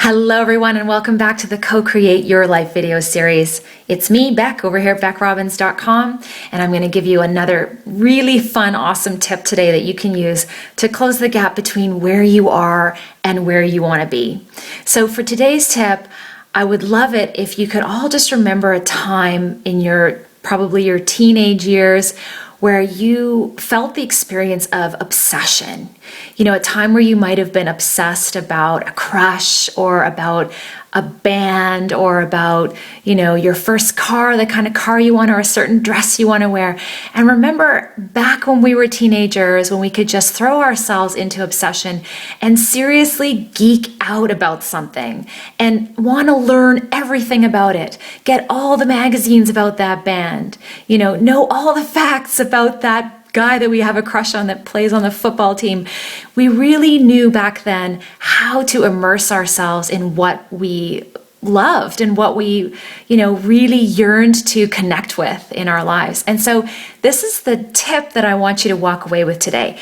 Hello everyone, and welcome back to the Co-Create Your Life video series. It's me, Beck, over here at BeckRobbins.com, and I'm going to give you another really fun, awesome tip today that you can use to close the gap between where you are and where you want to be. So for today's tip, I would love it if you could all just remember a time in probably your teenage years where you felt the experience of obsession. You know, a time where you might have been obsessed about a crush or about a band or about, your first car, the kind of car you want or a certain dress you want to wear. And remember back when we were teenagers, when we could just throw ourselves into obsession and seriously geek out about something and want to learn everything about it. Get all the magazines about that band, know all the facts about that guy that we have a crush on that plays on the football team. We really knew back then how to immerse ourselves in what we loved and what we, really yearned to connect with in our lives. And so this is the tip that I want you to walk away with today.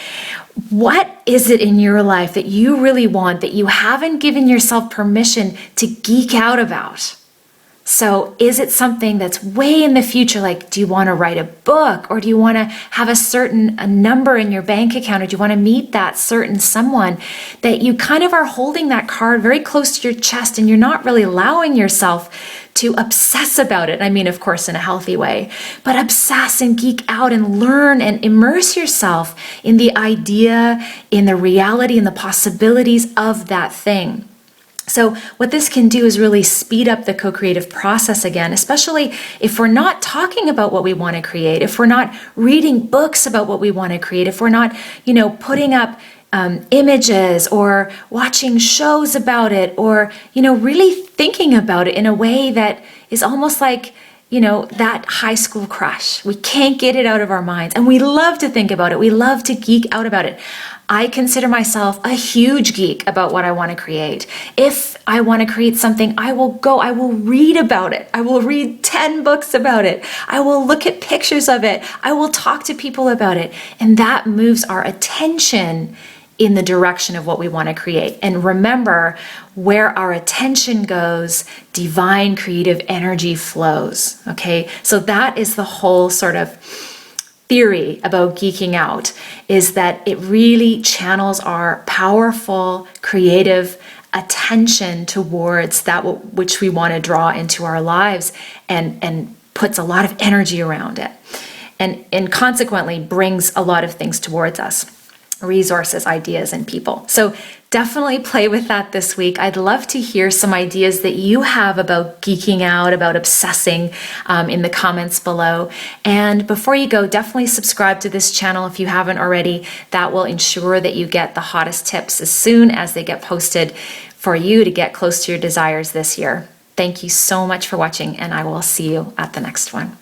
What is it in your life that you really want that you haven't given yourself permission to geek out about? So is it something that's way in the future? Like, do you want to write a book, or do you want to have a number in your bank account, or do you want to meet that certain someone that you kind of are holding that card very close to your chest and you're not really allowing yourself to obsess about it? I mean, of course, in a healthy way, but obsess and geek out and learn and immerse yourself in the idea, in the reality, and the possibilities of that thing. So what this can do is really speed up the co-creative process again, especially if we're not talking about what we want to create, if we're not reading books about what we want to create, if we're not, putting up images or watching shows about it, or, really thinking about it in a way that is almost like, that high school crush. We can't get it out of our minds, and we love to think about it. We love to geek out about it. I consider myself a huge geek about what I want to create. If I want to create something, I will read about it. I will read 10 books about it. I will look at pictures of it. I will talk to people about it. And that moves our attention in the direction of what we want to create. And remember, where our attention goes, divine creative energy flows. Okay, so that is the whole sort of theory about geeking out, is that it really channels our powerful creative attention towards that which we want to draw into our lives, and puts a lot of energy around it, and consequently brings a lot of things towards us. Resources, ideas, and people. So definitely play with that this week. I'd love to hear some ideas that you have about geeking out, about obsessing, in the comments below. And before you go, definitely subscribe to this channel if you haven't already. That will ensure that you get the hottest tips as soon as they get posted for you to get close to your desires this year. Thank you so much for watching, and I will see you at the next one.